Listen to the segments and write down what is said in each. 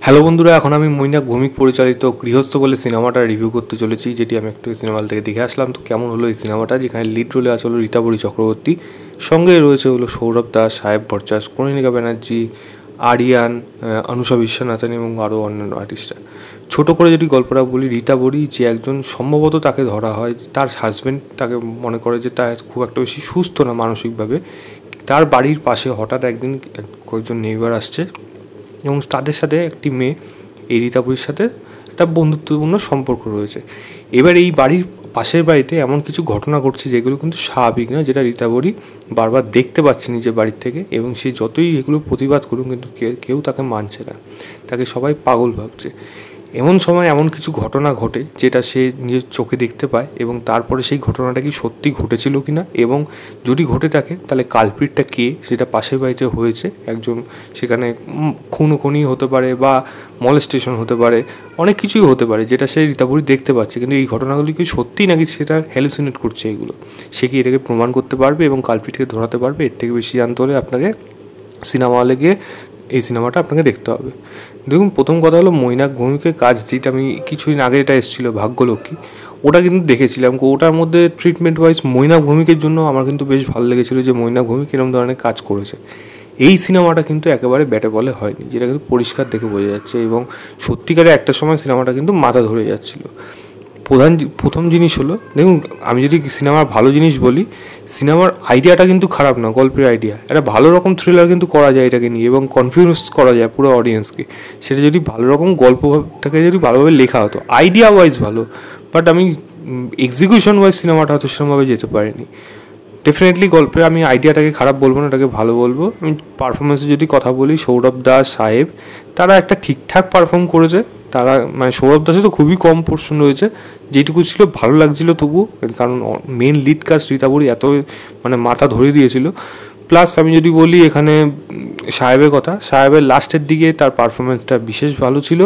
Hello বন্ধুরা, এখন আমি মৈনাক ভৌমিক পরিচালিত গৃহস্থ বলে সিনেমাটা রিভিউ করতে চলেছি, যেটি আমি একটু সিনেমা হল থেকে দেখে আসলাম। তো কেমন হলো এই সিনেমাটা, যেখানে লিড রোলে আছে হলো রীতাবরী চক্রবর্তী, সঙ্গে রয়েছে হলো সৌরভ দাস, সাহেব ভট্টাচ, কনিনিকা ব্যানার্জি, আরিয়ান, অনুষা বিশ্বনাথন এবং আরও অন্যান্য আর্টিস্টরা। ছোটো করে যদি গল্পটা বলি, রীতাবরী যে একজন সম্ভবত তাকে ধরা হয়, তার হাজব্যান্ড তাকে মনে করে যে তার খুব একটা বেশি সুস্থ না মানসিকভাবে। তার বাড়ির পাশে হঠাৎ একদিন কয়েকজন নেইবার আসছে এবং তাদের সাথে একটি মেয়ে এই রীতাবরীর সাথে একটা বন্ধুত্বপূর্ণ সম্পর্ক রয়েছে। এবার এই বাড়ির পাশের বাড়িতে এমন কিছু ঘটনা ঘটছে যেগুলো কিন্তু স্বাভাবিক না, যেটা রীতাবরী বারবার দেখতে পাচ্ছে নিজের বাড়ির থেকে, এবং সে যতই এগুলো প্রতিবাদ করুক কিন্তু কেউ তাকে মানছে না, তাকে সবাই পাগল ভাবছে। এমন সময় এমন কিছু ঘটনা ঘটে যেটা সে নিজের চোখে দেখতে পায়, এবং তারপরে সেই ঘটনাটা কি সত্যি ঘটেছিল কি না, এবং যদি ঘটে থাকে তাহলে কালপ্রিটটা কে, সেটা পাশের বাড়িতে হয়েছে একজন, সেখানে খুনোখুনি হতে পারে বা মলেস্টেশন হতে পারে, অনেক কিছুই হতে পারে যেটা সে রীতাবরী দেখতে পাচ্ছে, কিন্তু এই ঘটনাগুলি কি সত্যি নাকি সেটা হ্যালুসিনেট করছে এগুলো, সে কি এটাকে প্রমাণ করতে পারবে এবং কালপ্রিটকে ধরাতে পারবে? এর থেকে বেশি জানতে হলে আপনাকে সিনেমা হলে গিয়ে এই সিনেমাটা আপনাকে দেখতে হবে। দেখুন, প্রথম কথা হলো মৈনাক ভৌমিকের কাজ, যেটা আমি কিছুদিন আগে এটা এসেছিলো ভাগ্যলক্ষ্মী, ওটা কিন্তু দেখেছিলাম। ওটার মধ্যে ট্রিটমেন্ট ওয়াইজ মৈনাক ভৌমিকের জন্য আমার কিন্তু বেশ ভালো লেগেছিলো যে মৈনাক ভৌমিক এরকম ধরনের কাজ করেছে। এই সিনেমাটা কিন্তু একেবারে ব্যাটে বলে হয়নি, যেটা কিন্তু পরিষ্কার দেখে বোঝা যাচ্ছে, এবং সত্যিকারে একটা সময় সিনেমাটা কিন্তু মাথা ধরে যাচ্ছিলো। প্রথম জিনিস হলো, দেখুন, আমি যদি সিনেমার ভালো জিনিস বলি, সিনেমার আইডিয়াটা কিন্তু খারাপ না, গল্পের আইডিয়া একটা ভালো রকম থ্রিলার কিন্তু করা যায় এটাকে নিয়ে, এবং কনফিউজ করা যায় পুরো অডিয়েন্সকে। সেটা যদি ভালো রকম গল্পটাকে যদি ভালোভাবে লেখা হতো, আইডিয়া ওয়াইজ ভালো, বাট আমি এক্সিকিউশন ওয়াইজ সিনেমাটা হয়তো সেরকমভাবে যেতে পারিনি। ডেফিনেটলি গল্পে আমি আইডিয়াটাকে খারাপ বলবো না, এটাকে ভালো বলবো। আমি পারফরমেন্সে যদি কথা বলি, সৌরভ দাস, সাহেব, তারা একটা ঠিকঠাক পারফর্ম করেছে। তারা মানে সৌরভ দাসে তো খুবই কম পোর্শন রয়েছে, যেটুকু ছিল ভালো লাগছিলো তবু, কারণ মেন লিড কাস্ট রীতাবরী এত মানে মাথা ধরে দিয়েছিল। প্লাস আমি যদি বলি এখানে সাহেবের কথা, সাহেবের লাস্টের দিকে তার পারফরমেন্সটা বিশেষ ভালো ছিল,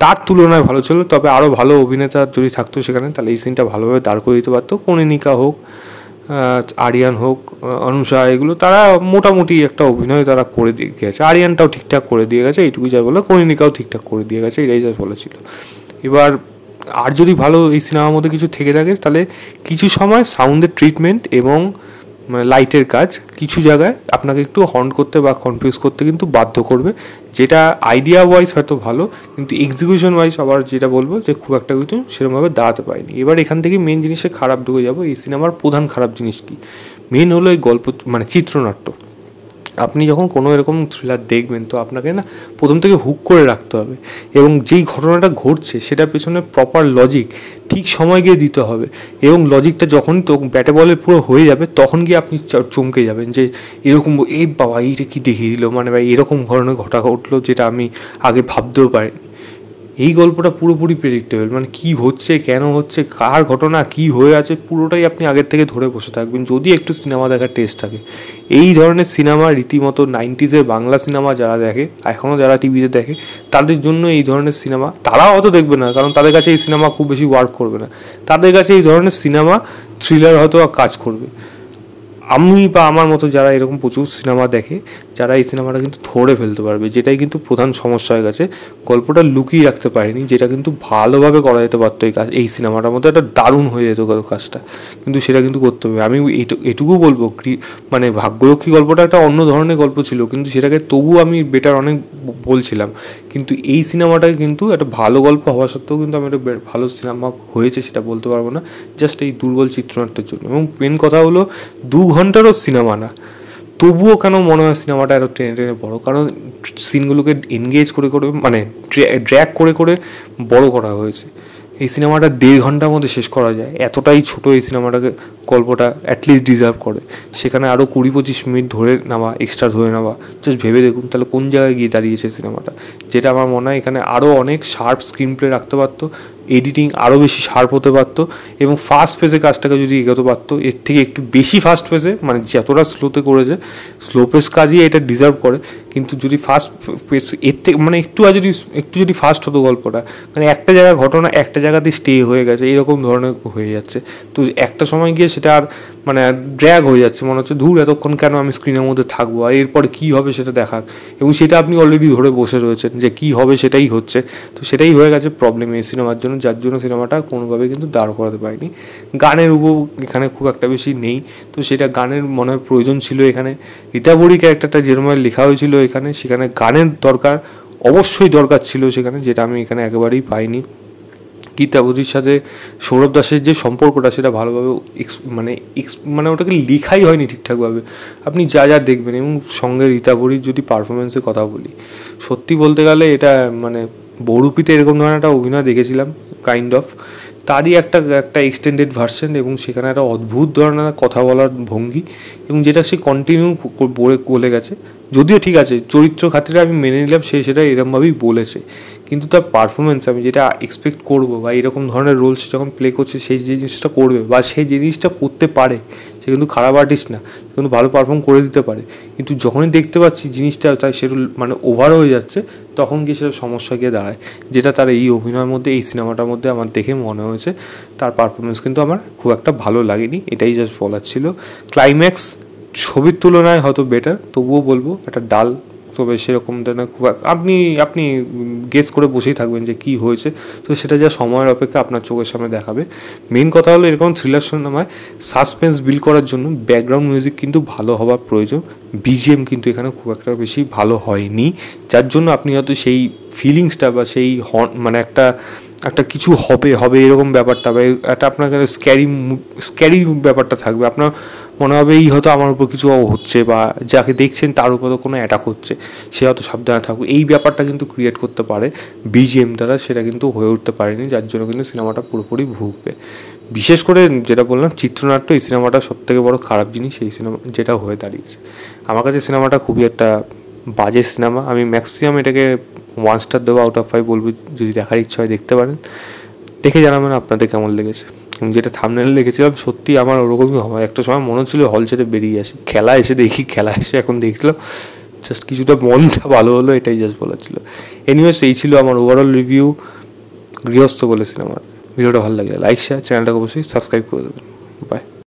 তার তুলনায় ভালো ছিল। তবে আরও ভালো অভিনেতা যদি থাকতো সেখানে, তাহলে এই সিনটা ভালোভাবে দাঁড় করে দিতে পারতো। কনিনিকা হোক, আরিয়ান হোক, অনুষা, এগুলো তারা মোটামুটি একটা অভিনয় তারা করে দিয়ে গেছে। আরিয়ানটাও ঠিকঠাক করে দিয়ে গেছে, এইটুকু যা বলে। কনিনিকাও ঠিকঠাক করে দিয়ে গেছে, এটাই যা বলেছিল। এবার আর যদি ভালো এই সিনেমার মধ্যে কিছু থেকে থাকে, তাহলে কিছু সময় সাউন্ডের ট্রিটমেন্ট এবং লাইটের কাজ কিছু জায়গায় আপনাকে একটু হর্ন করতে বা কনফিউজ করতে কিন্তু বাধ্য করবে, যেটা আইডিয়া ওয়াইজ হয়তো ভালো, কিন্তু এক্সিকিউশন ওয়াইজ আবার যেটা বলবো যে খুব একটা কিন্তু সেরকমভাবে দাঁড়াতে পারেনি। এবার এখান থেকে মেন জিনিসে খারাপ ঢুকে যাবো। এই সিনেমার প্রধান খারাপ জিনিস কি? মেন হলো এই গল্প, মানে চিত্রনাট্য। আপনি যখন কোনো এরকম থ্রিলার দেখবেন, তো আপনাকে না প্রথম থেকে হুক করে রাখতে হবে, এবং যেই ঘটনাটা ঘটছে সেটার পেছনে প্রপার লজিক ঠিক সময় গিয়ে দিতে হবে, এবং লজিকটা যখনই তো ব্যাটে বলে পুরো হয়ে যাবে, তখন গিয়ে আপনি চমকে যাবেন যে এরকম, এই বাবা এইটা কি দেখিয়ে দিল, মানে ভাই এরকম ধরনের ঘটা ঘটলো যেটা আমি আগে ভাবতেও পারিনি। এই গল্পটা পুরোপুরি প্রেডিক্টেবল, মানে কী হচ্ছে, কেন হচ্ছে, কার ঘটনা কী হয়ে আছে, পুরোটাই আপনি আগের থেকে ধরে বসে থাকবেন যদি একটু সিনেমা দেখার টেস্ট থাকে। এই ধরনের সিনেমা রীতিমতো 90s বাংলা সিনেমা যারা দেখে, এখনও যারা টিভিতে দেখে, তাদের জন্য এই ধরনের সিনেমা, তারা অত দেখবে না, কারণ তাদের কাছে এই সিনেমা খুব বেশি ওয়ার্ক করবে না। তাদের কাছে এই ধরনের সিনেমা থ্রিলার হয়তো কাজ করবে। আমি বা আমার মতো যারা এরকম প্রচুর সিনেমা দেখে, যারা এই সিনেমাটা কিন্তু ধরে ফেলতে পারবে, যেটাই কিন্তু প্রধান সমস্যা হয়ে গেছে। গল্পটা লুকিয়ে রাখতে পারেনি, যেটা কিন্তু ভালোভাবে করা যেতে পারতো এই সিনেমাটার মধ্যে একটা দারুণ হয়ে যেত কাজটা, কিন্তু সেটা কিন্তু করতে হবে। আমি এটুকু বলবো, মানে ভাগ্যলক্ষ্মী গল্পটা একটা অন্য ধরনের গল্প ছিল, কিন্তু সেটাকে তবু আমি বেটার অনেক বলছিলাম। কিন্তু এই সিনেমাটায় কিন্তু একটা ভালো গল্প হওয়া সত্ত্বেও কিন্তু আমি একটা ভালো সিনেমা হয়েছে সেটা বলতে পারবো না, জাস্ট এই দুর্বল চিত্রনাট্যের জন্য। এবং মেন কথা হলো 2 ঘন্টারও সিনেমা না, তবুও কেন মনে হয় সিনেমাটা এত টেনে টেনে বড়ো, কারণ সিনগুলোকে এনগেজ করে করে, মানে ড্র্যাগ করে করে বড় করা হয়েছে। এই সিনেমাটা 1.5 ঘন্টার মধ্যে শেষ করা যায়, এতটাই ছোট এই সিনেমাটাকে গল্পটা অ্যাটলিস্ট ডিজার্ভ করে। সেখানে আরও 20-25 মিনিট ধরে নেওয়া, এক্সট্রা ধরে নেওয়া, জাস্ট ভেবে দেখুন তাহলে কোন জায়গায় গিয়ে দাঁড়িয়েছে সিনেমাটা। যেটা আমার মনে হয় এখানে আরও অনেক শার্প স্ক্রিন প্লে রাখতে পারতো, এডিটিং আরও বেশি শার্প হতে পারতো, এবং ফাস্ট ফেজে কাজটাকে যদি এগোতে পারতো, এর থেকে একটু বেশি ফাস্ট ফেজে, মানে যতটা স্লোতে করেছে, স্লো পেস কাজই এটা ডিজার্ভ করে। কিন্তু যদি ফাস্ট পেস এর থেকে মানে একটু যদি ফাস্ট হতো গল্পটা, মানে একটা জায়গায় ঘটনা একটা জায়গাতেই স্টে হয়ে গেছে, এরকম ধরনের হয়ে যাচ্ছে। তো একটা সময় গিয়ে সেটা আর মানে ড্র্যাগ হয়ে যাচ্ছে, মনে হচ্ছে দূর এতক্ষণ কেন আমি স্ক্রিনের মধ্যে থাকবো, আর এরপরে কী হবে সেটা দেখাক, এবং সেটা আপনি অলরেডি ধরে বসে রয়েছেন যে কী হবে সেটাই হচ্ছে। তো সেটাই হয়ে গেছে প্রবলেম এই সিনেমার জন্য, যার জন্য সিনেমাটা কোনোভাবে কিন্তু দাঁড় করাতে পারিনি। গানের উপভোগ এখানে খুব একটা বেশি নেই, তো সেটা গানের মনে হয় প্রয়োজন ছিল এখানে। রীতাবরী ক্যারেক্টারটা যেরকম লেখা হয়েছিল এখানে, সেখানে গানের দরকার অবশ্যই দরকার ছিল সেখানে, যেটা আমি এখানে একেবারেই পাইনি। গীতাবতীর সাথে সৌরভ দাসের যে সম্পর্কটা সেটা ভালোভাবে মানে ওটাকে লেখাই হয়নি ঠিকঠাকভাবে। আপনি যা যা দেখবেন, এবং সঙ্গে রীতাবরীর যদি পারফরমেন্সের কথা বলি, সত্যি বলতে গেলে এটা মানে বহুরূপীতে এরকম ধরনের একটা অভিনয় দেখেছিলাম কাইন্ড অফ, তারই একটা এক্সটেন্ডেড ভার্সন, এবং সেখানে একটা অদ্ভুত ধরনের কথা বলার ভঙ্গি, এবং যেটা সে কন্টিনিউ বলে গেছে। যদিও ঠিক আছে, চরিত্র খাতিরে আমি মেনে নিলাম সে সেটা এরকমভাবেই বলেছে, কিন্তু তার পারফরমেন্স আমি যেটা এক্সপেক্ট করবো, বা এরকম ধরনের রোল সে যখন প্লে করছে সেই যে জিনিসটা করবে বা সেই জিনিসটা করতে পারে, সে কিন্তু খারাপ আর্টিস্ট না, কিন্তু ভালো পারফর্ম করে দিতে পারে। কিন্তু যখনই দেখতে পাচ্ছি জিনিসটা তাই সেটা মানে ওভার হয়ে যাচ্ছে, তখন গিয়ে সেটা সমস্যা গিয়ে দাঁড়ায়, যেটা তার এই অভিনয়ের মধ্যে, এই সিনেমাটার মধ্যে আমার দেখে মনে হয়েছে। তার পারফরমেন্স কিন্তু আমার খুব একটা ভালো লাগেনি, এটাই জাস্ট বলার ছিল। ক্লাইম্যাক্স ছবির তুলনায় হয়তো বেটার, তবুও বলবো একটা ডাল, তবে সেরকম না খুব আপনি আপনি গেস করে বসেই থাকবেন যে কী হয়েছে, তো সেটা যা সময়ের অপেক্ষা আপনার চোখের সামনে দেখাবে। মেন কথা হলো এরকম থ্রিলার সিনেমায় সাসপেন্স বিল্ড করার জন্য ব্যাকগ্রাউন্ড মিউজিক কিন্তু ভালো হওয়ার প্রয়োজন। বিজিএম কিন্তু এখানে খুব একটা বেশি ভালো হয়নি, যার জন্য আপনি হয়তো সেই ফিলিংসটা বা সেই মানে একটা কিছু হবে এরকম ব্যাপারটা, বা একটা আপনার স্ক্যারি ব্যাপারটা থাকবে। আপনার মনে হবে এই হয়তো আমার উপর কিছু হচ্ছে, বা যাকে দেখছেন তার উপর কোনো অ্যাটাক হচ্ছে, সে হয়তো সাবধানে থাকবে, এই ব্যাপারটা কিন্তু ক্রিয়েট করতে পারে বিজিএম দ্বারা, সেটা কিন্তু হয়ে উঠতে পারেনি, যার জন্য কিন্তু সিনেমাটা পুরোপুরি ভুগবে। বিশেষ করে যেটা বললাম চিত্রনাট্য, এই সিনেমাটা সবথেকে বড় খারাপ জিনিস এই সিনেমা যেটা হয়ে দাঁড়িয়েছে। আমার কাছে সিনেমাটা খুবই একটা বাজে সিনেমা, আমি ম্যাক্সিমাম এটাকে 1 স্টার দেবো আউট অফ 5 বলবো। যদি দেখার ইচ্ছা হয় দেখতে পারেন, দেখে জানাবেন আপনাদের কেমন লেগেছে। আমি যেটা থাম্বনেলে লিখেছিলাম সত্যি আমার ওরকমই হয়, একটা সময় মনে হচ্ছিল হল ছেড়ে বেরিয়ে আসি, খেলা এসে দেখি, খেলা এসে এখন দেখলাম জাস্ট কিছুটা মনটা ভালো হলো, এটাই জাস্ট বলার ছিল। এনিওয়েজ এই ছিল আমার ওভারঅল রিভিউ গৃহস্থ বলে সিনেমার। ভিডিওটা ভালো লাগলে লাইক শেয়ার, চ্যানেলটাকে অবশ্যই সাবস্ক্রাইব করে দেবেন। বাই।